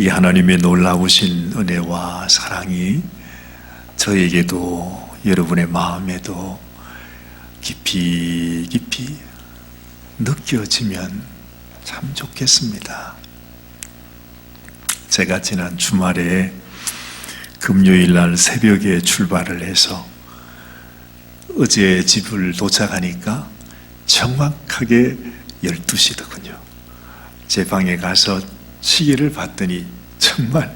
이 하나님의 놀라우신 은혜와 사랑이 저에게도 여러분의 마음에도 깊이 깊이 느껴지면 참 좋겠습니다. 제가 지난 주말에 금요일 날 새벽에 출발을 해서 어제 집을 도착하니까 정확하게 12시더군요. 제 방에 가서 시계를 봤더니 정말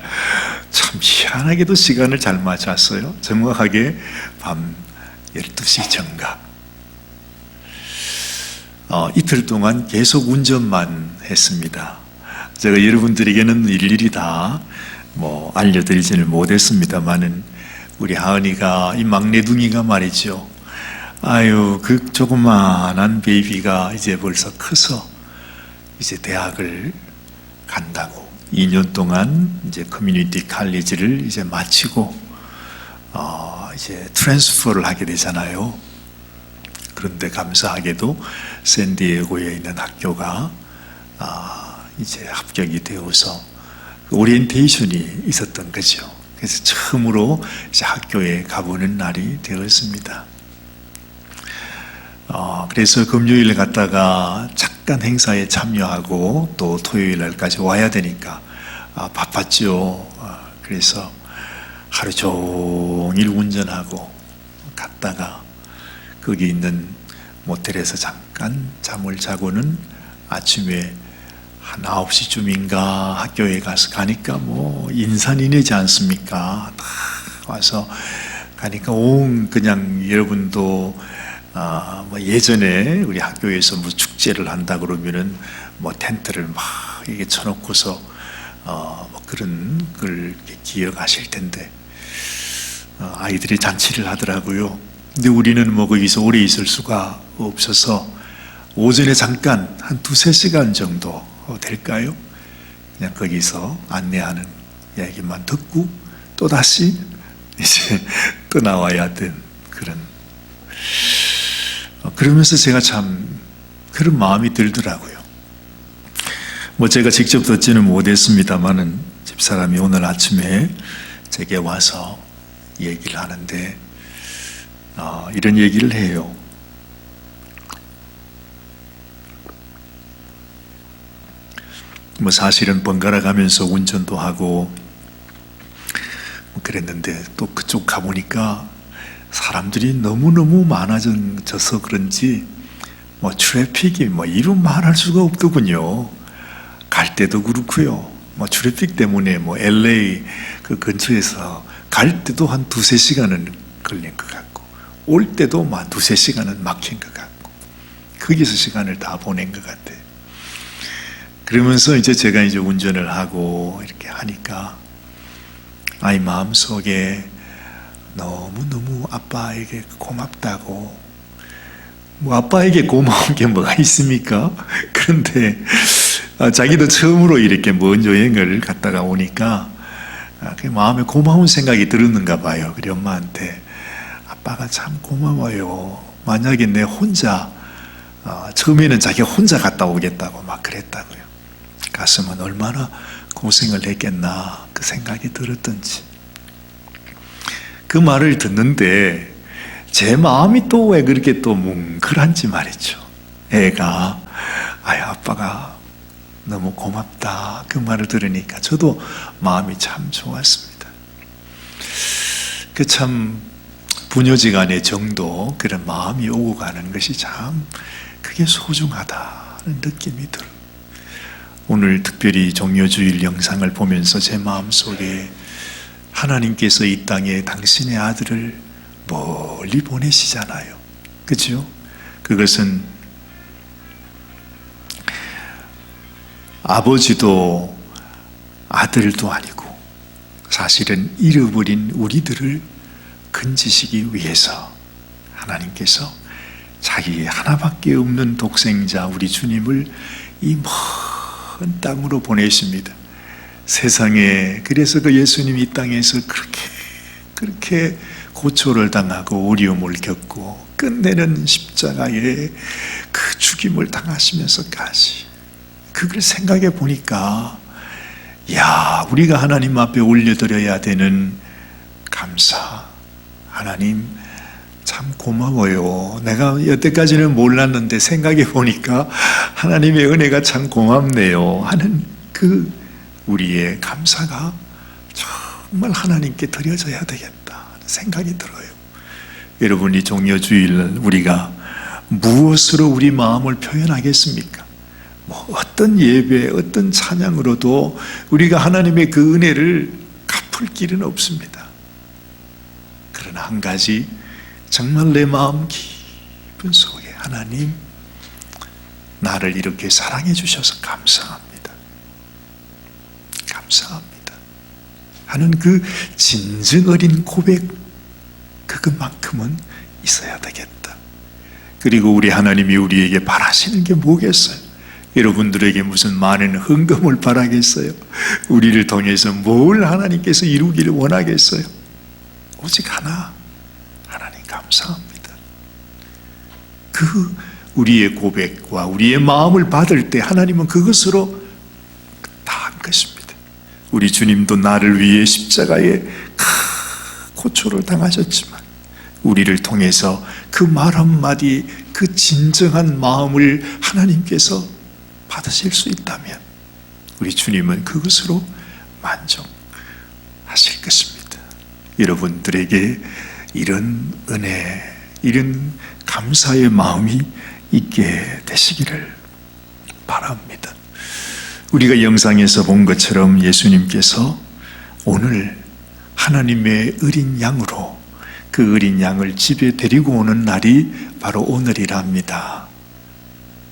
참 희한하게도 시간을 잘 맞췄어요. 정확하게 밤 12시 정각. 이틀 동안 계속 운전만 했습니다. 제가 여러분들에게는 일일이 다 알려드리지는 못했습니다만은 우리 하은이가, 이 막내둥이가 말이죠. 그 조그만한 베이비가 이제 벌써 커서 이제 대학을 간다고. 2년 동안 이제 커뮤니티 칼리지를 이제 마치고 이제 트랜스퍼를 하게 되잖아요. 그런데 감사하게도 샌디에고에 있는 학교가 이제 합격이 되어서 오리엔테이션이 있었던 거죠. 그래서 처음으로 이제 학교에 가보는 날이 되었습니다. 그래서 금요일에 갔다가 잠깐 행사에 참여하고 또 토요일 날까지 와야 되니까 바빴죠. 그래서 하루 종일 운전하고 갔다가 거기 있는 모텔에서 잠깐 잠을 자고는 아침에 한 9시쯤인가 학교에 가니까 인산인해지 않습니까? 다 와서 가니까 그냥 여러분도 예전에 우리 학교에서 축제를 한다 그러면은 텐트를 막 이게 쳐놓고서 그런 걸 기억하실 텐데 아이들이 잔치를 하더라고요. 근데 우리는 거기서 오래 있을 수가 없어서 오전에 잠깐 한 2-3시간 정도 될까요? 그냥 거기서 안내하는 이야기만 듣고 또다시 이제 떠나와야 된 그런. 그러면서 제가 참 그런 마음이 들더라고요. 제가 직접 듣지는 못했습니다만은 집사람이 오늘 아침에 제게 와서 얘기를 하는데 이런 얘기를 해요. 사실은 번갈아 가면서 운전도 하고 그랬는데 또 그쪽 가보니까 사람들이 너무너무 많아져서 그런지 트래픽이 이루 말할 수가 없더군요. 갈 때도 그렇고요. 트래픽 때문에 LA 그 근처에서 갈 때도 한 2-3시간은 걸린 것 같고 올 때도 2-3시간은 막힌 것 같고 거기서 시간을 다 보낸 것 같아요. 그러면서 이제 제가 이제 운전을 하고 이렇게 하니까 아이 마음속에 너무너무 아빠에게 고맙다고. 아빠에게 고마운 게 뭐가 있습니까? 그런데 자기도 처음으로 이렇게 먼 여행을 갔다가 오니까 그 마음에 고마운 생각이 들었는가 봐요. 그래 엄마한테 아빠가 참 고마워요. 만약에 내 혼자 처음에는 자기가 혼자 갔다 오겠다고 막 그랬다고요. 갔으면 얼마나 고생을 했겠나 그 생각이 들었던지. 그 말을 듣는데 제 마음이 또 왜 그렇게 또 뭉클한지 말이죠. 애가 아빠가 너무 고맙다 그 말을 들으니까 저도 마음이 참 좋았습니다. 그 참 부녀지간의 정도 그런 마음이 오고 가는 것이 참 그게 소중하다는 느낌이 들어요. 오늘 특별히 종려주일 영상을 보면서 제 마음속에 하나님께서 이 땅에 당신의 아들을 멀리 보내시잖아요. 그렇죠? 그것은 아버지도 아들도 아니고 사실은 잃어버린 우리들을 건지시기 위해서 하나님께서 자기 하나밖에 없는 독생자 우리 주님을 이 먼 땅으로 보내십니다. 세상에. 그래서 그 예수님이 이 땅에서 그렇게 고초를 당하고 어려움을 겪고 끝내는 십자가에 그 죽임을 당하시면서까지 그걸 생각해 보니까 야, 우리가 하나님 앞에 올려드려야 되는 감사. 하나님 참 고마워요. 내가 여태까지는 몰랐는데 생각해 보니까 하나님의 은혜가 참 고맙네요 하는 그 우리의 감사가 정말 하나님께 드려져야 되겠다 하는 생각이 들어요. 여러분, 이 종려주일날 우리가 무엇으로 우리 마음을 표현하겠습니까? 뭐 어떤 예배, 어떤 찬양으로도 우리가 하나님의 그 은혜를 갚을 길은 없습니다. 그러나 한 가지, 정말 내 마음 깊은 속에 하나님, 나를 이렇게 사랑해 주셔서 감사합니다. 감사합니다 하는 그 진정 어린 고백, 그것만큼은 있어야 되겠다. 그리고 우리 하나님이 우리에게 바라시는 게 뭐겠어요? 여러분들에게 무슨 많은 헌금을 바라겠어요? 우리를 통해서 뭘 하나님께서 이루기를 원하겠어요? 오직 하나, 하나님 감사합니다. 그 우리의 고백과 우리의 마음을 받을 때 하나님은 그것으로 다 한 것입니다. 우리 주님도 나를 위해 십자가에 큰 고초를 당하셨지만 우리를 통해서 그 말 한마디, 그 진정한 마음을 하나님께서 받으실 수 있다면 우리 주님은 그것으로 만족하실 것입니다. 여러분들에게 이런 은혜, 이런 감사의 마음이 있게 되시기를 바랍니다. 우리가 영상에서 본 것처럼 예수님께서 오늘 하나님의 어린 양으로 그 어린 양을 집에 데리고 오는 날이 바로 오늘이랍니다.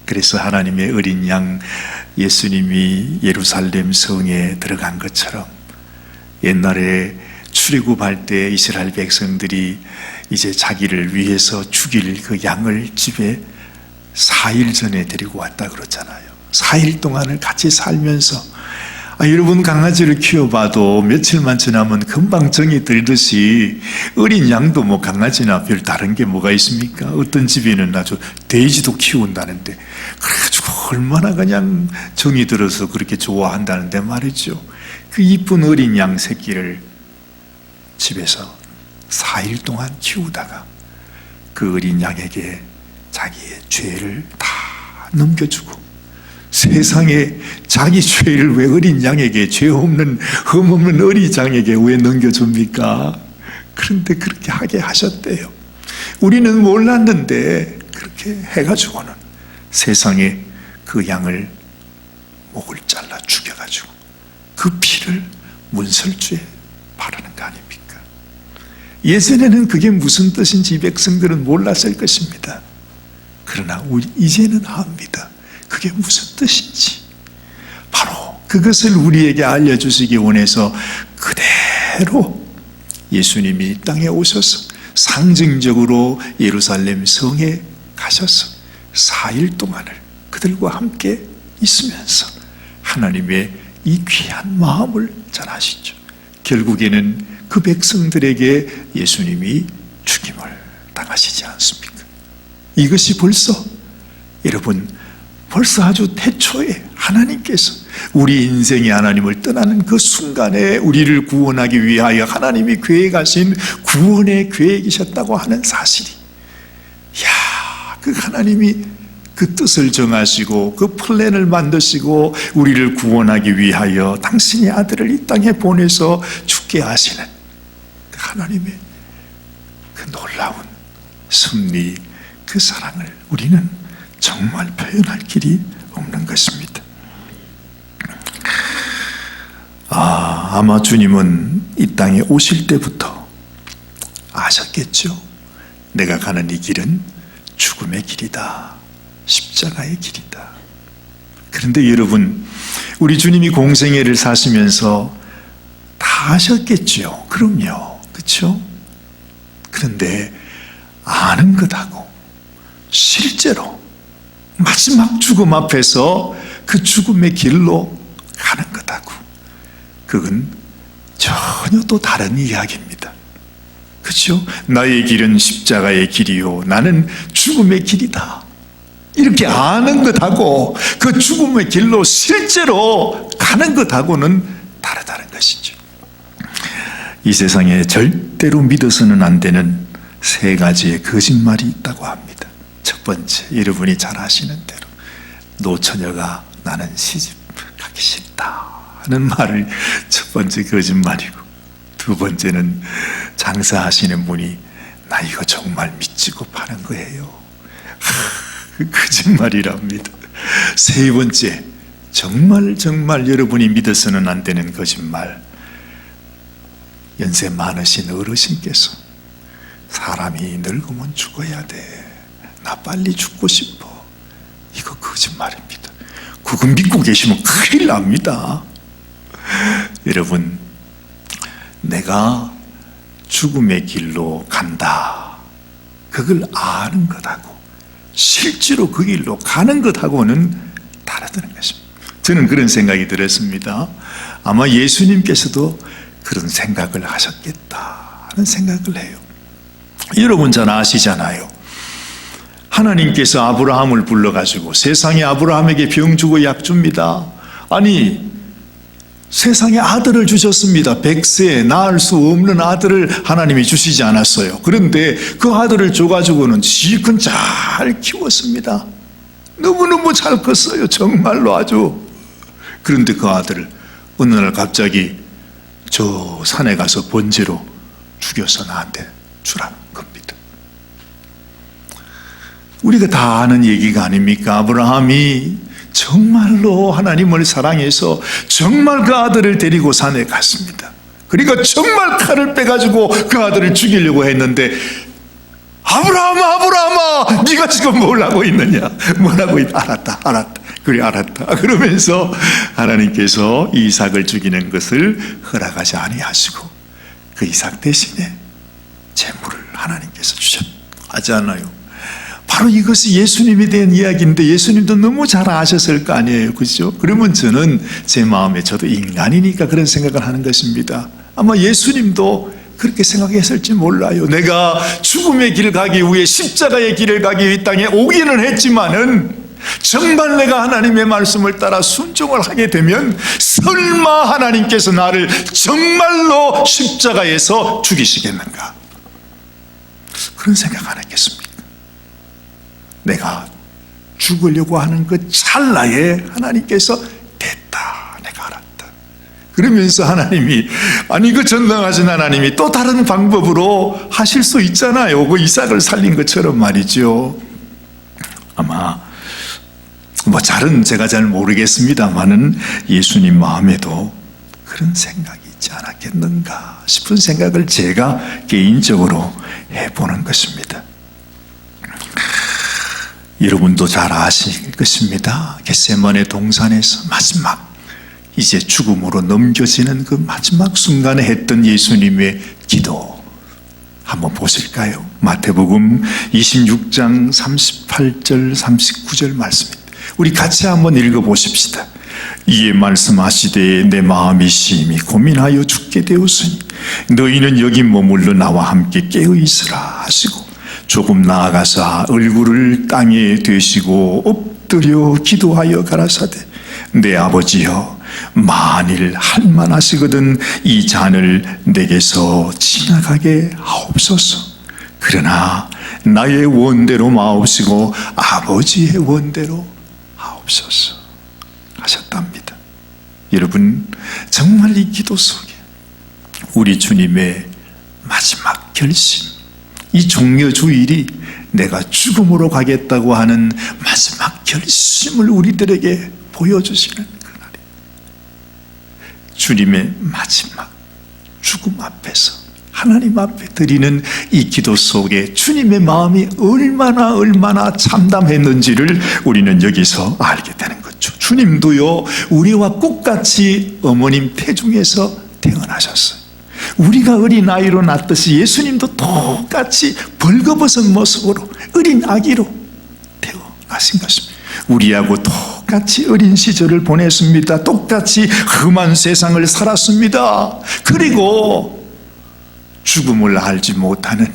그래서 하나님의 어린 양 예수님이 예루살렘 성에 들어간 것처럼 옛날에 출애굽할 때 이스라엘 백성들이 이제 자기를 위해서 죽일 그 양을 집에 4일 전에 데리고 왔다 그러잖아요. 4일 동안을 같이 살면서 여러분, 강아지를 키워봐도 며칠만 지나면 금방 정이 들듯이 어린 양도 뭐 강아지나 별 다른 게 뭐가 있습니까? 어떤 집에는 아주 돼지도 키운다는데 그래가지고 얼마나 그냥 정이 들어서 그렇게 좋아한다는데 말이죠. 그 이쁜 어린 양 새끼를 집에서 4일 동안 키우다가 그 어린 양에게 자기의 죄를 다 넘겨주고, 세상에 자기 죄를 왜 어린 양에게, 죄 없는 흠없는 어린 양에게 왜 넘겨줍니까? 그런데 그렇게 하게 하셨대요. 우리는 몰랐는데 그렇게 해가지고는 세상에 그 양을 목을 잘라 죽여가지고 그 피를 문설주에 바르는 거 아닙니까? 예전에는 그게 무슨 뜻인지 백성들은 몰랐을 것입니다. 그러나 이제는 압니다. 그게 무슨 뜻인지. 바로 그것을 우리에게 알려주시기 원해서 그대로 예수님이 이 땅에 오셔서 상징적으로 예루살렘 성에 가셔서 4일 동안을 그들과 함께 있으면서 하나님의 이 귀한 마음을 전하시죠. 결국에는 그 백성들에게 예수님이 죽임을 당하시지 않습니까? 이것이 벌써, 여러분, 벌써 아주 태초에 하나님께서 우리 인생의 하나님을 떠나는 그 순간에 우리를 구원하기 위하여 하나님이 계획하신 구원의 계획이셨다고 하는 사실이, 그 하나님이 그 뜻을 정하시고 그 플랜을 만드시고 우리를 구원하기 위하여 당신의 아들을 이 땅에 보내서 죽게 하시는 그 하나님의 그 놀라운 섭리, 그 사랑을 우리는 정말 표현할 길이 없는 것입니다. 아마 주님은 이 땅에 오실 때부터 아셨겠죠? 내가 가는 이 길은 죽음의 길이다, 십자가의 길이다. 그런데 여러분, 우리 주님이 공생애를 사시면서 다 아셨겠죠? 그럼요, 그렇죠? 그런데 아는 것하고 실제로 마지막 죽음 앞에서 그 죽음의 길로 가는 것하고 그건 전혀 또 다른 이야기입니다. 그렇죠? 나의 길은 십자가의 길이요 나는 죽음의 길이다, 이렇게 아는 것하고 그 죽음의 길로 실제로 가는 것하고는 다르다는 것이죠. 이 세상에 절대로 믿어서는 안 되는 세 가지의 거짓말이 있다고 합니다. 첫 번째, 여러분이 잘 아시는 대로 노처녀가 나는 시집 가기 싫다 하는 말을 첫 번째 거짓말이고, 두 번째는 장사하시는 분이 나 이거 정말 믿지고 파는 거예요, 거짓말이랍니다. 세 번째, 정말 여러분이 믿어서는 안 되는 거짓말, 연세 많으신 어르신께서 사람이 늙으면 죽어야 돼, 나 빨리 죽고 싶어, 이거 거짓말입니다. 그거 믿고 계시면 큰일 납니다. 여러분, 내가 죽음의 길로 간다, 그걸 아는 것하고 실제로 그 길로 가는 것하고는 다르다는 것입니다. 저는 그런 생각이 들었습니다. 아마 예수님께서도 그런 생각을 하셨겠다 하는 생각을 해요. 여러분 잘 아시잖아요. 하나님께서 아브라함을 불러가지고 세상에 아브라함에게 병 주고 약 줍니다. 아니, 세상에 아들을 주셨습니다. 100세 낳을 수 없는 아들을 하나님이 주시지 않았어요. 그런데 그 아들을 줘가지고는 지금 잘 키웠습니다. 너무너무 잘 컸어요. 정말로 아주. 그런데 그 아들을 어느 날 갑자기 저 산에 가서 번제로 죽여서 나한테 주라는 겁니다. 우리가 다 아는 얘기가 아닙니까? 아브라함이 정말로 하나님을 사랑해서 정말 그 아들을 데리고 산에 갔습니다. 그러니까 정말 칼을 빼가지고 그 아들을 죽이려고 했는데, 아브라함아 네가 지금 뭘 하고 있느냐, 뭐라고 알았다 그래 알았다 그러면서 하나님께서 이삭을 죽이는 것을 허락하지 아니하시고 그 이삭 대신에 재물을 하나님께서 주셨지 않아요? 바로 이것이 예수님에 대한 이야기인데, 예수님도 너무 잘 아셨을 거 아니에요, 그렇죠? 그러면 저는 제 마음에, 저도 인간이니까 그런 생각을 하는 것입니다. 아마 예수님도 그렇게 생각했을지 몰라요. 내가 죽음의 길을 가기 위해, 십자가의 길을 가기 위해 땅에 오기는 했지만은 정말 내가 하나님의 말씀을 따라 순종을 하게 되면 설마 하나님께서 나를 정말로 십자가에서 죽이시겠는가, 그런 생각 안 했겠습니까? 내가 죽으려고 하는 그 찰나에 하나님께서 됐다, 내가 알았다 그러면서 하나님이, 아니 그 전능하신 하나님이 또 다른 방법으로 하실 수 있잖아요. 그 이삭을 살린 것처럼 말이죠. 아마 잘은 제가 잘 모르겠습니다만은 예수님 마음에도 그런 생각이 있지 않았겠는가 싶은 생각을 제가 개인적으로 해보는 것입니다. 여러분도 잘 아실 것입니다. 겟세마네 동산에서 마지막 이제 죽음으로 넘겨지는 그 마지막 순간에 했던 예수님의 기도 한번 보실까요? 마태복음 26장 38절 39절 말씀입니다. 우리 같이 한번 읽어보십시다. 이에 말씀하시되 내 마음이 심히 고민하여 죽게 되었으니 너희는 여기 머물러 나와 함께 깨어 있으라 하시고 조금 나아가사 얼굴을 땅에 대시고 엎드려 기도하여 가라사대 내 아버지여, 만일 할만하시거든 이 잔을 내게서 지나가게 하옵소서. 그러나 나의 원대로 마옵시고 아버지의 원대로 하옵소서 하셨답니다. 여러분, 정말 이 기도 속에 우리 주님의 마지막 결심, 이 종려주일이 내가 죽음으로 가겠다고 하는 마지막 결심을 우리들에게 보여주시는 그날이, 주님의 마지막 죽음 앞에서 하나님 앞에 드리는 이 기도 속에 주님의 마음이 얼마나 참담했는지를 우리는 여기서 알게 되는 거죠. 주님도요, 우리와 똑같이 어머님 태중에서 태어나셨어요. 우리가 어린 아이로 낳듯이 예수님도 똑같이 벌거벗은 모습으로 어린 아기로 태어나신 것입니다. 우리하고 똑같이 어린 시절을 보냈습니다. 똑같이 험한 세상을 살았습니다. 그리고 죽음을 알지 못하는,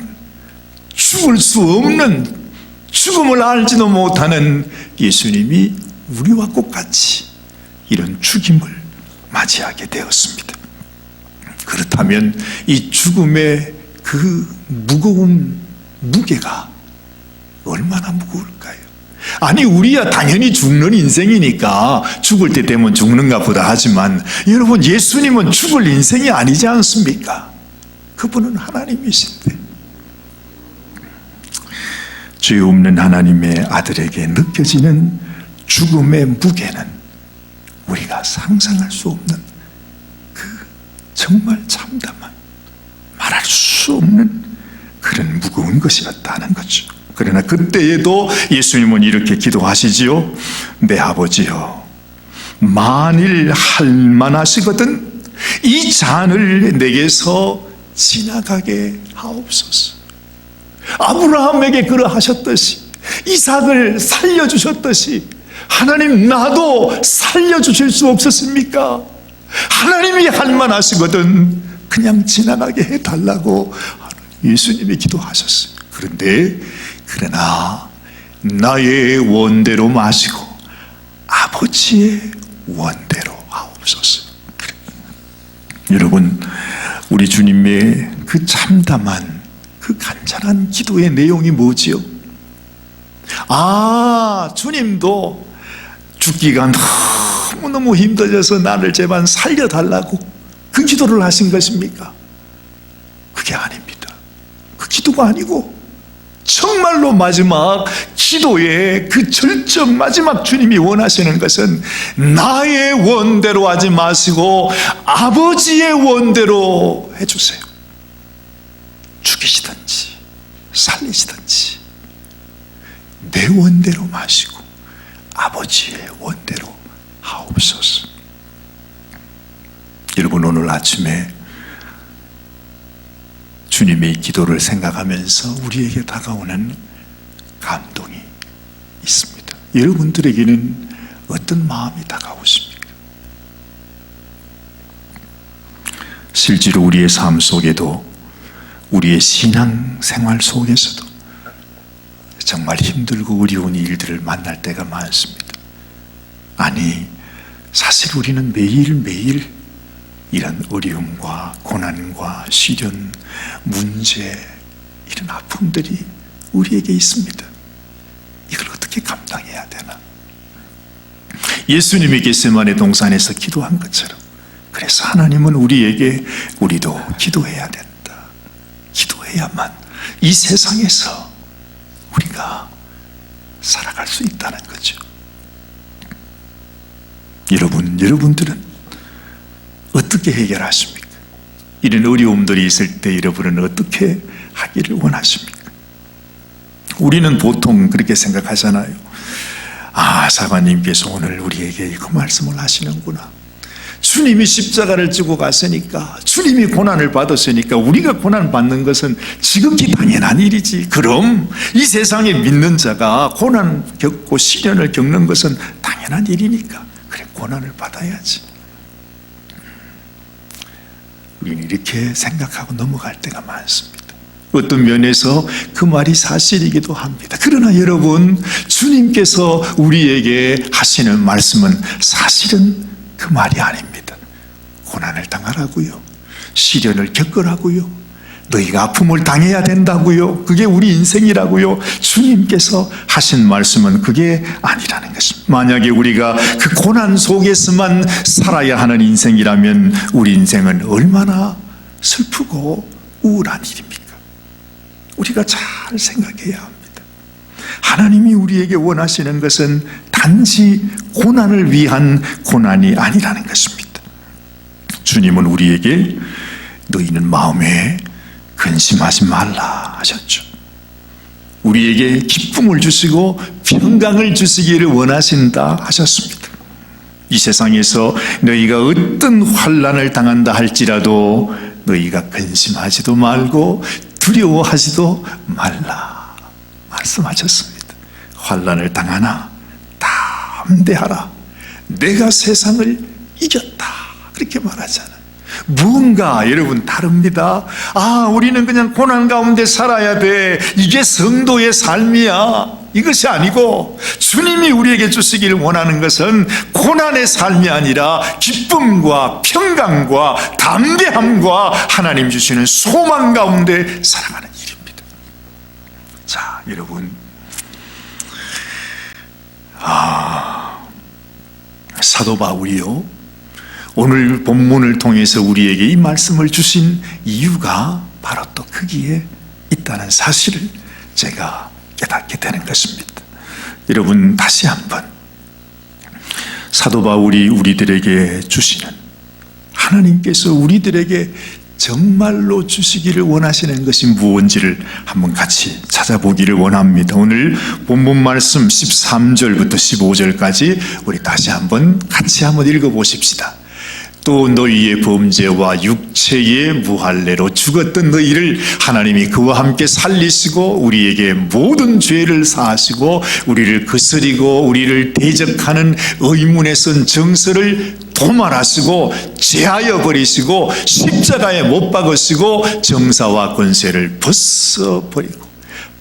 죽을 수 없는, 죽음을 알지도 못하는 예수님이 우리와 똑같이 이런 죽임을 맞이하게 되었습니다. 그렇다면 이 죽음의 그 무거운 무게가 얼마나 무거울까요? 아니, 우리야 당연히 죽는 인생이니까 죽을 때 되면 죽는가 보다 하지만, 여러분, 예수님은 죽을 인생이 아니지 않습니까? 그분은 하나님이신데, 죄 없는 하나님의 아들에게 느껴지는 죽음의 무게는 우리가 상상할 수 없는 그 정말 참담한, 말할 수 없는 그런 무거운 것이었다는 거죠. 그러나 그때에도 예수님은 이렇게 기도하시지요. 내 아버지여, 만일 할 만하시거든 이 잔을 내게서 지나가게 하옵소서. 아브라함에게 그러하셨듯이, 이삭을 살려주셨듯이, 하나님, 나도 살려주실 수 없었습니까? 하나님이 할 만하시거든 그냥 지나가게 해달라고 예수님이 기도하셨어요. 그러나 나의 원대로 마시고 아버지의 원대로 하옵소서. 여러분, 우리 주님의 그 참담한, 그 간절한 기도의 내용이 뭐지요? 주님도 죽기가 너무너무 힘들어서 나를 제발 살려달라고 그 기도를 하신 것입니까? 그게 아닙니다. 그 기도가 아니고, 정말로 마지막 기도의 그 절정, 마지막 주님이 원하시는 것은 나의 원대로 하지 마시고 아버지의 원대로 해주세요. 죽이시든지 살리시든지 내 원대로 마시고 아버지의 원대로 하옵소서. 여러분, 오늘 아침에 주님의 기도를 생각하면서 우리에게 다가오는 감동이 있습니다. 여러분들에게는 어떤 마음이 다가오십니까? 실제로 우리의 삶 속에도, 우리의 신앙 생활 속에서도 정말 힘들고 어려운 일들을 만날 때가 많습니다. 아니, 사실 우리는 매일매일 이런 어려움과 고난과 시련, 문제, 이런 아픔들이 우리에게 있습니다. 이걸 어떻게 감당해야 되나? 예수님이 겟세마네 동산에서 기도한 것처럼, 그래서 하나님은 우리에게 우리도 기도해야 된다. 기도해야만 이 세상에서 우리가 살아갈 수 있다는 거죠. 여러분들은 어떻게 해결하십니까? 이런 어려움들이 있을 때 여러분은 어떻게 하기를 원하십니까? 우리는 보통 그렇게 생각하잖아요. 사관님께서 오늘 우리에게 그 말씀을 하시는구나. 주님이 십자가를 지고 갔으니까, 주님이 고난을 받았으니까 우리가 고난 받는 것은 지극히 당연한 일이지. 그럼 이 세상에 믿는 자가 고난 겪고 시련을 겪는 것은 당연한 일이니까, 그래, 고난을 받아야지. 우리는 이렇게 생각하고 넘어갈 때가 많습니다. 어떤 면에서 그 말이 사실이기도 합니다. 그러나 여러분, 주님께서 우리에게 하시는 말씀은 사실은 그 말이 아닙니다. 고난을 당하라고요, 시련을 겪으라고요, 너희가 아픔을 당해야 된다고요, 그게 우리 인생이라고요. 주님께서 하신 말씀은 그게 아니라는 것입니다. 만약에 우리가 그 고난 속에서만 살아야 하는 인생이라면 우리 인생은 얼마나 슬프고 우울한 일입니까? 우리가 잘 생각해야 합니다. 하나님이 우리에게 원하시는 것은 단지 고난을 위한 고난이 아니라는 것입니다. 주님은 우리에게 너희는 마음에 근심하지 말라 하셨죠. 우리에게 기쁨을 주시고 평강을 주시기를 원하신다 하셨습니다. 이 세상에서 너희가 어떤 환난을 당한다 할지라도 너희가 근심하지도 말고 두려워하지도 말라 말씀하셨습니다. 환난을 당하나 담대하라, 내가 세상을 이겼다, 그렇게 말하잖아요. 무언가 여러분 다릅니다. 우리는 그냥 고난 가운데 살아야 돼, 이게 성도의 삶이야. 이것이 아니고 주님이 우리에게 주시기를 원하는 것은 고난의 삶이 아니라 기쁨과 평강과 담대함과 하나님 주시는 소망 가운데 살아가는 일입니다. 자, 여러분, 사도 바울이요, 오늘 본문을 통해서 우리에게 이 말씀을 주신 이유가 바로 또 거기에 있다는 사실을 제가 깨닫게 되는 것입니다. 여러분, 다시 한번 사도 바울이 우리들에게 주시는, 하나님께서 우리들에게 정말로 주시기를 원하시는 것이 무엇인지를 한번 같이 찾아보기를 원합니다. 오늘 본문 말씀 13절부터 15절까지 우리 다시 한번 같이 한번 읽어보십시다. 또 너희의 범죄와 육체의 무할례로 죽었던 너희를 하나님이 그와 함께 살리시고 우리에게 모든 죄를 사하시고 우리를 거스리고 우리를 대적하는 의문에 쓴 정서를 도말하시고 제하여 버리시고 십자가에 못 박으시고 정사와 권세를 벗어버리고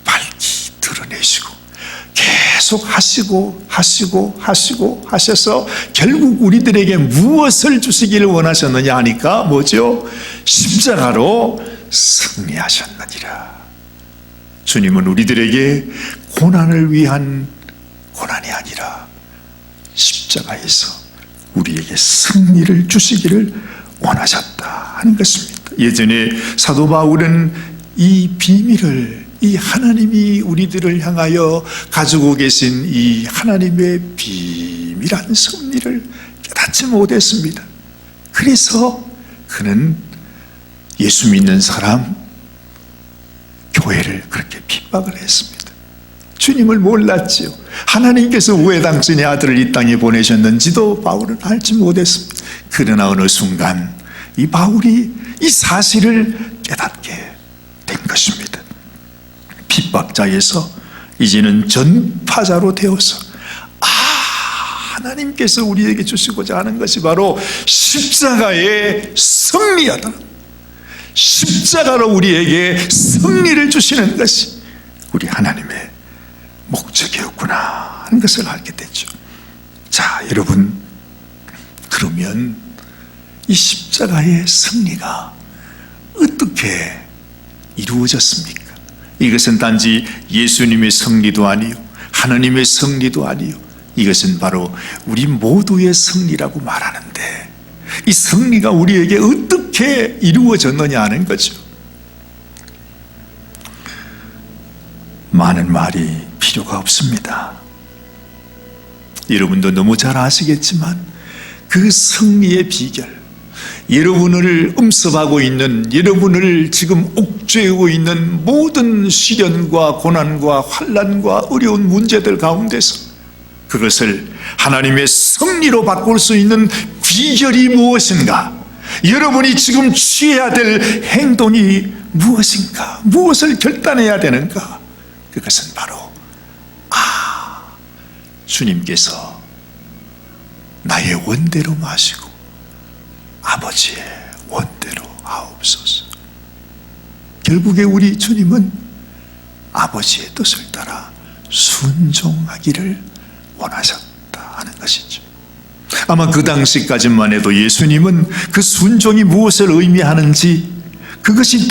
밝히 드러내시고 계속 하셔서 결국 우리들에게 무엇을 주시기를 원하셨느냐 하니까 뭐죠? 십자가로 승리하셨느니라. 주님은 우리들에게 고난을 위한 고난이 아니라 십자가에서 우리에게 승리를 주시기를 원하셨다 하는 것입니다. 예전에 사도 바울은 이 비밀을, 이 하나님이 우리들을 향하여 가지고 계신 이 하나님의 비밀한 섭리를 깨닫지 못했습니다. 그래서 그는 예수 믿는 사람, 교회를 그렇게 핍박을 했습니다. 주님을 몰랐지요. 하나님께서 왜 당신의 아들을 이 땅에 보내셨는지도 바울은 알지 못했습니다. 그러나 어느 순간 이 바울이 이 사실을 깨닫게 된 것입니다. 핍박자에서 이제는 전파자로 되어서 하나님께서 우리에게 주시고자 하는 것이 바로 십자가의 승리하다. 십자가로 우리에게 승리를 주시는 것이 우리 하나님의 목적이었구나 하는 것을 알게 됐죠. 자, 여러분, 그러면 이 십자가의 승리가 어떻게 이루어졌습니까? 이것은 단지 예수님의 승리도 아니요, 하나님의 승리도 아니요, 이것은 바로 우리 모두의 승리라고 말하는데, 이 승리가 우리에게 어떻게 이루어졌느냐 하는 거죠. 많은 말이 필요가 없습니다. 여러분도 너무 잘 아시겠지만 그 승리의 비결, 여러분을 음습하고 있는, 여러분을 지금 옥죄고 있는 모든 시련과 고난과 환난과 어려운 문제들 가운데서 그것을 하나님의 승리로 바꿀 수 있는 비결이 무엇인가? 여러분이 지금 취해야 될 행동이 무엇인가? 무엇을 결단해야 되는가? 그것은 바로 주님께서 나의 원대로 마시고 아버지의 원대로 하옵소서. 결국에 우리 주님은 아버지의 뜻을 따라 순종하기를 원하셨다 하는 것이죠. 아마 그 당시까지만 해도 예수님은 그 순종이 무엇을 의미하는지 그것이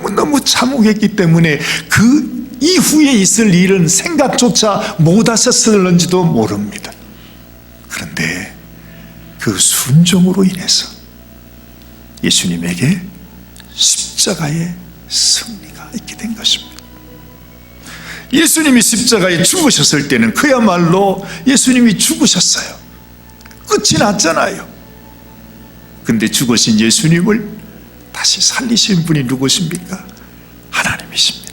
너무너무 참혹했기 때문에 그 이후에 있을 일은 생각조차 못하셨을는지도 모릅니다. 그런데 그 순종으로 인해서 예수님에게 십자가의 승리가 있게 된 것입니다. 예수님이 십자가에 죽으셨을 때는 그야말로 예수님이 죽으셨어요. 끝이 났잖아요. 근데 죽으신 예수님을 다시 살리신 분이 누구십니까? 하나님이십니다.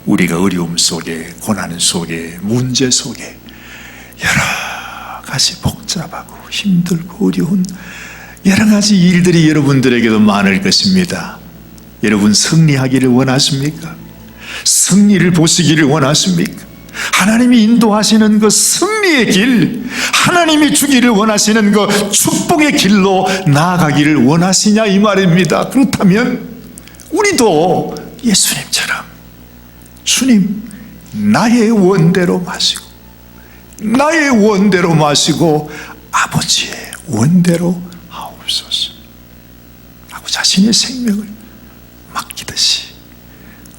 우리가 어려움 속에, 고난 속에, 문제 속에 여러 가지 복잡하고 힘들고 어려운 여러 가지 일들이 여러분들에게도 많을 것입니다. 여러분 승리하기를 원하십니까? 승리를 보시기를 원하십니까? 하나님이 인도하시는 그 승리의 길, 하나님이 주기를 원하시는 그 축복의 길로 나아가기를 원하시냐 이 말입니다. 그렇다면 우리도 예수님처럼 주님, 나의 원대로 마시고, 나의 원대로 마시고 아버지의 원대로 하옵소서 하고 자신의 생명을 맡기듯이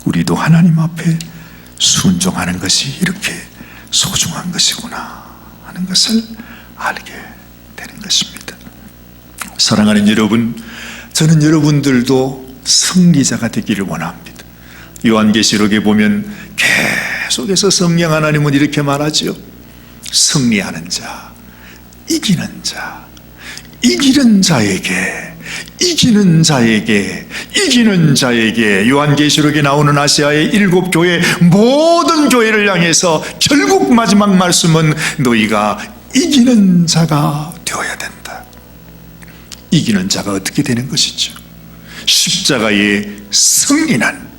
우리도 하나님 앞에 순종하는 것이 이렇게 소중한 것이구나 하는 것을 알게 되는 것입니다. 사랑하는 여러분, 저는 여러분들도 승리자가 되기를 원합니다. 요한계시록에 보면 계속해서 성령 하나님은 이렇게 말하지요. 승리하는 자, 이기는 자, 이기는 자에게, 이기는 자에게, 이기는 자에게. 요한계시록에 나오는 아시아의 7교회 모든 교회를 향해서 결국 마지막 말씀은 너희가 이기는 자가 되어야 된다. 이기는 자가 어떻게 되는 것이죠? 십자가의 승리는,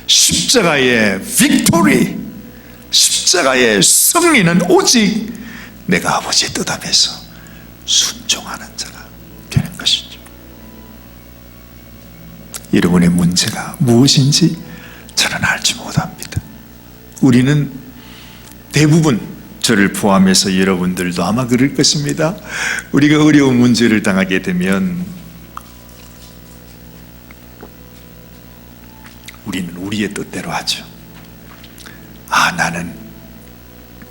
십자가의 빅토리, 십자가의 승리는 오직 내가 아버지의 뜻 앞에서 순종하는 자가 되는 것이죠. 여러분의 문제가 무엇인지 저는 알지 못합니다. 우리는 대부분, 저를 포함해서 여러분들도 아마 그럴 것입니다. 우리가 어려운 문제를 당하게 되면 우리는 우리의 뜻대로 하죠.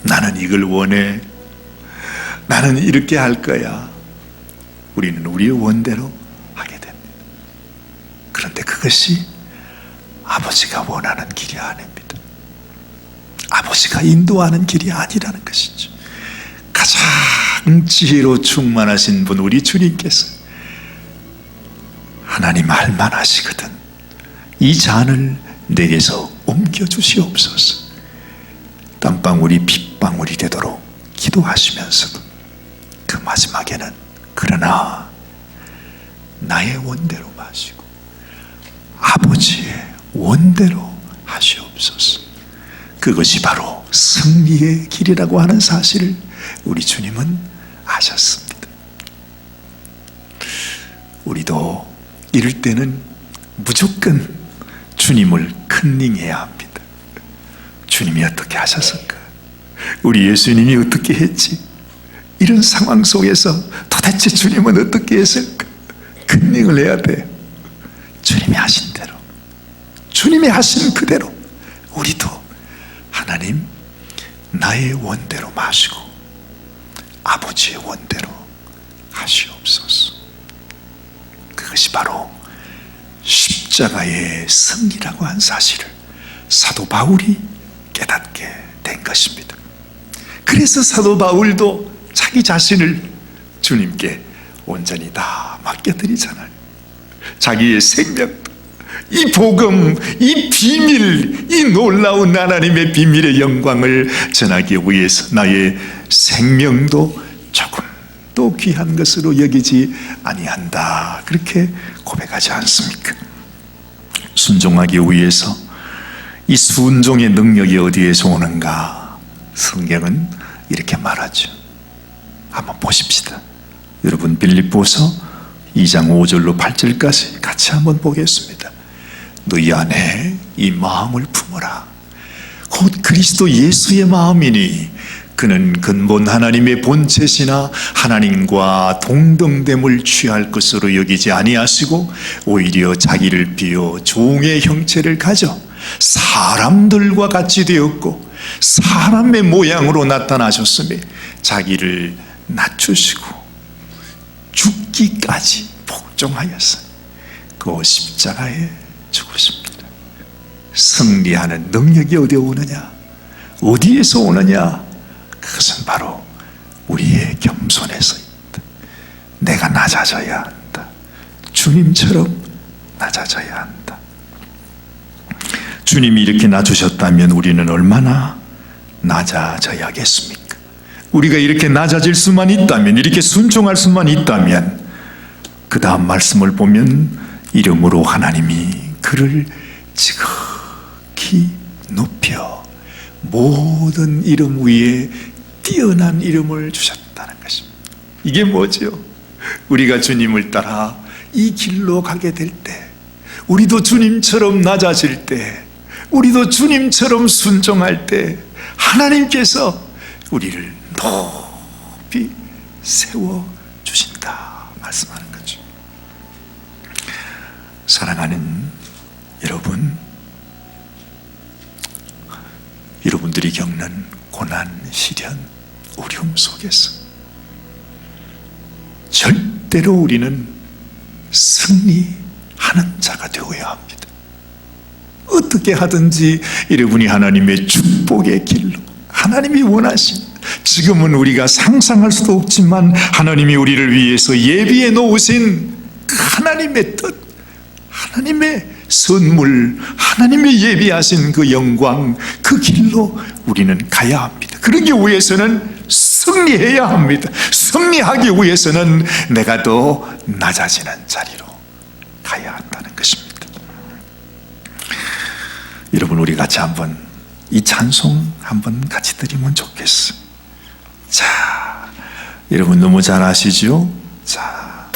나는 이걸 원해. 나는 이렇게 할 거야. 우리는 우리의 원대로 하게 됩니다. 그런데 그것이 아버지가 원하는 길이 아닙니다. 아버지가 인도하는 길이 아니라는 것이죠. 가장 지혜로 충만하신 분 우리 주님께서 하나님 할만 하시거든 이 잔을 내게서 옮겨주시옵소서. 땀방울이 빗방울이 되도록 기도하시면서도 그 마지막에는 그러나 나의 원대로 마시고 아버지의 원대로 하시옵소서. 그것이 바로 승리의 길이라고 하는 사실을 우리 주님은 아셨습니다. 우리도 이럴 때는 무조건 주님을 컨닝해야 합니다. 주님이 어떻게 하셨을까? 우리 예수님이 어떻게 했지? 이런 상황 속에서 도대체 주님은 어떻게 했을까? 컨닝을 해야 돼요. 주님이 하신 대로, 주님이 하신 그대로 우리도 하나님 나의 원대로 마시고 아버지의 원대로 하시옵소서. 그것이 바로 십자가의 승리라고 한 사실을 사도 바울이 깨닫게 된 것입니다. 그래서 사도 바울도 자기 자신을 주님께 온전히 다 맡겨드리잖아요. 자기의 생명도, 이 복음, 이 비밀, 이 놀라운 하나님의 비밀의 영광을 전하기 위해서 나의 생명도 조금도 귀한 것으로 여기지 아니한다. 그렇게 고백하지 않습니까? 순종하기 위해서 이 순종의 능력이 어디에서 오는가? 성경은 이렇게 말하죠. 한번 보십시다. 여러분 빌립보서 2장 5절로 8절까지 같이 한번 보겠습니다. 너희 안에 이 마음을 품어라. 곧 그리스도 예수의 마음이니 그는 근본 하나님의 본체시나 하나님과 동등됨을 취할 것으로 여기지 아니하시고 오히려 자기를 비워 종의 형체를 가져 사람들과 같이 되었고 사람의 모양으로 나타나셨으며 자기를 낮추시고 죽기까지 복종하였으니 그 십자가에 죽으십니다. 승리하는 능력이 어디에 오느냐? 어디에서 오느냐? 그것은 바로 우리의 겸손에서 있다. 내가 낮아져야 한다. 주님처럼 낮아져야 한다. 주님이 이렇게 낮으셨다면 우리는 얼마나 낮아져야겠습니까? 우리가 이렇게 낮아질 수만 있다면, 이렇게 순종할 수만 있다면, 그 다음 말씀을 보면 이름으로 하나님이 그를 지극히 높여 모든 이름 위에 뛰어난 이름을 주셨다는 것입니다. 이게 뭐죠? 우리가 주님을 따라 이 길로 가게 될 때, 우리도 주님처럼 낮아질 때, 우리도 주님처럼 순종할 때 하나님께서 우리를 높이 세워주신다 말씀하는 거죠. 사랑하는 여러분, 여러분들이 겪는 고난, 시련, 어려움 속에서 절대로 우리는 승리하는 자가 되어야 합니다. 어떻게 하든지 여러분이 하나님의 축복의 길로, 하나님이 원하신, 지금은 우리가 상상할 수도 없지만 하나님이 우리를 위해서 예비해 놓으신 하나님의 뜻, 하나님의 선물, 하나님이 예비하신 그 영광, 그 길로 우리는 가야 합니다. 그러기 위해서는 승리해야 합니다. 승리하기 위해서는 내가 더 낮아지는 자리로 가야 한다는 것입니다. 여러분, 우리 같이 한번 이 찬송 한번 같이 드리면 좋겠어요. 자, 여러분 너무 잘 아시죠? 자,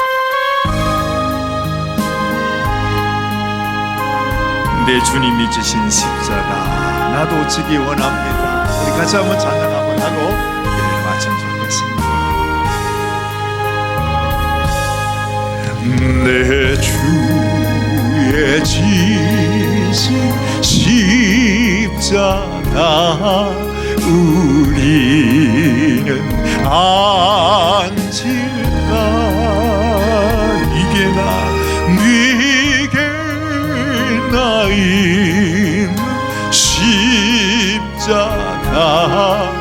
내 주님이 지신 십자가 나도 지기 원합니다. 우리 같이 한번 찬양 한번 하고 예배를 마치면 좋겠습니다. 내 주의 지신 십자가 우리는 안질까 이게 나인 십자가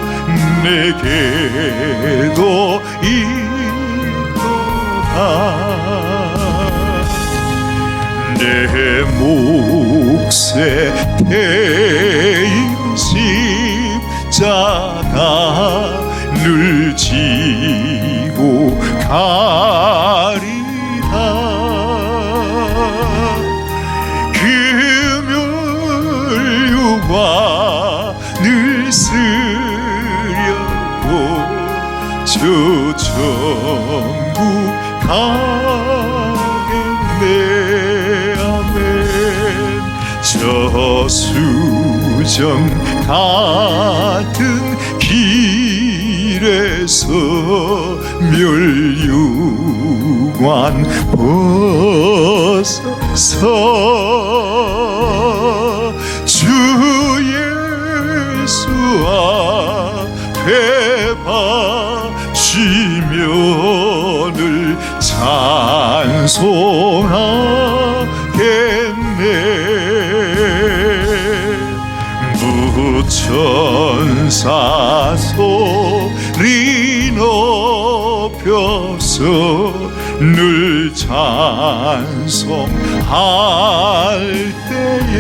내게도 있도다. 내 몫에 대인 십자가 늘 지고 가리다. 금요일과 늘 쓰려고 저 천국 가겠네. 저 수정 같은 길에서 멸류관 벗어서 주 예수 앞에 바치며 늘 찬송하겠네. 부천사 소리 높여서 늘 찬송할 때에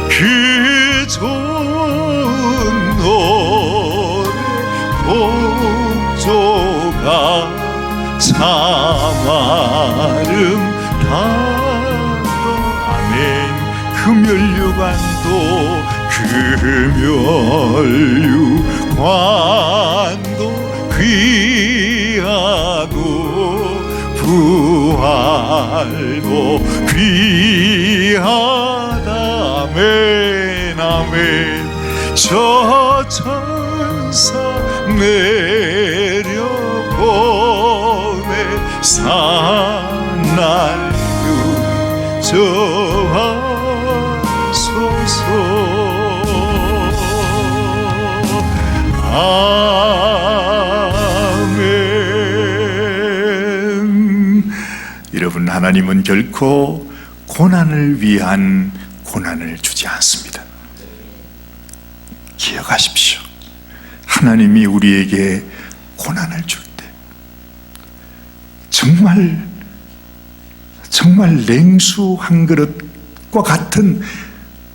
그 좋은 노래 곡조가 참 아름다워. 아멘. 금연류관도 귀하고 부활도 귀하다. 아멘 아멘. 저 천사 내려보내 산날도 저하소서. 아멘. 여러분, 하나님은 결코 고난을 위한 고난을 주지 않습니다. 기억하십시오. 하나님이 우리에게 고난을 줄 때 정말 냉수 한 그릇과 같은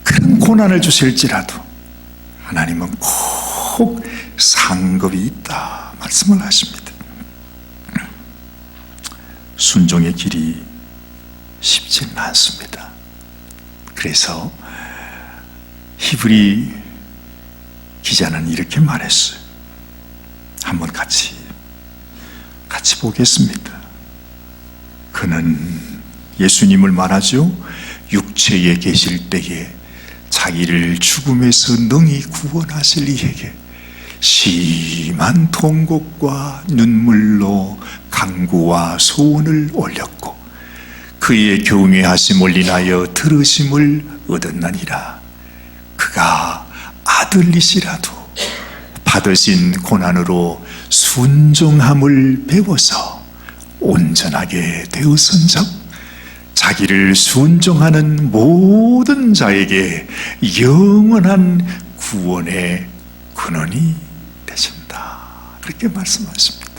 그런 고난을 주실지라도 하나님은 꼭 상급이 있다 말씀을 하십니다. 순종의 길이 쉽지는 않습니다. 그래서 히브리 기자는 이렇게 말했어요. 한번 같이 보겠습니다. 그는 예수님을 말하죠. 육체에 계실 때에 자기를 죽음에서 능히 구원하실 이에게 심한 통곡과 눈물로 간구와 소원을 올렸고 그의 경외하심을 인하여 들으심을 얻었나니라. 그가 아들이시라도 받으신 고난으로 순종함을 배워서 온전하게 되었은즉 자기를 순종하는 모든 자에게 영원한 구원의 근원이 되신다. 그렇게 말씀하십니다.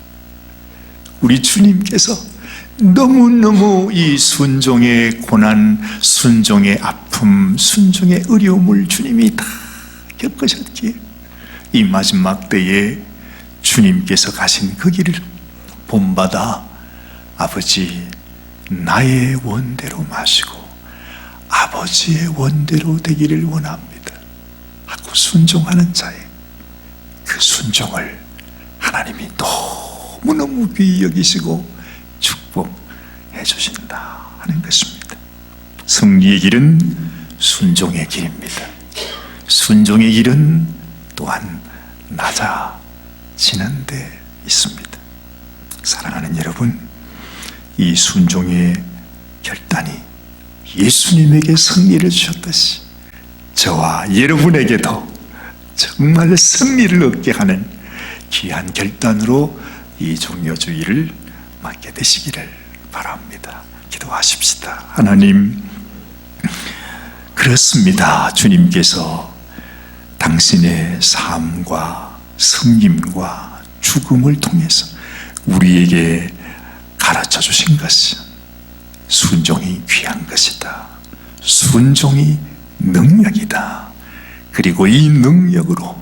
우리 주님께서 너무너무 이 순종의 고난, 순종의 아픔, 순종의 어려움을 주님이 다 겪으셨기에 이 마지막 때에 주님께서 가신 그 길을 본받아 아버지 나의 원대로 마시고 아버지의 원대로 되기를 원합니다 하고 순종하는 자의 그 순종을 하나님이 너무너무 귀히 여기시고 축복해 주신다 하는 것입니다. 승리의 길은 순종의 길입니다. 순종의 길은 또한 낮아지는 데 있습니다. 사랑하는 여러분, 이 순종의 결단이 예수님에게 승리를 주셨듯이 저와 여러분에게도 정말 승리를 얻게 하는 귀한 결단으로 이 종려주의를 맞게 되시기를 바랍니다. 기도하십시다. 하나님, 그렇습니다. 주님께서 당신의 삶과 섬김과 죽음을 통해서 우리에게 가르쳐 주신 것이 순종이 귀한 것이다. 순종이 능력이다. 그리고 이 능력으로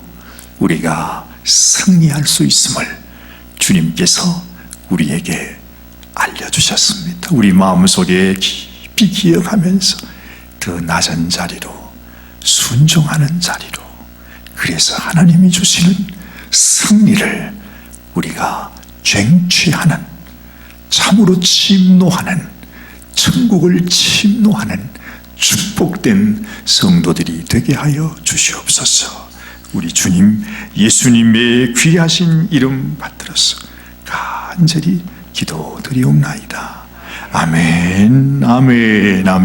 우리가 승리할 수 있음을 주님께서 우리에게 알려주셨습니다. 우리 마음속에 깊이 기억하면서 더 낮은 자리로 순종하는 자리로, 그래서 하나님이 주시는 승리를 우리가 쟁취하는, 참으로 침노하는, 천국을 침노하는 축복된 성도들이 되게 하여 주시옵소서. 우리 주님 예수님의 귀하신 이름 받들어서 간절히 기도드리옵나이다. 아멘, 아멘, 아멘.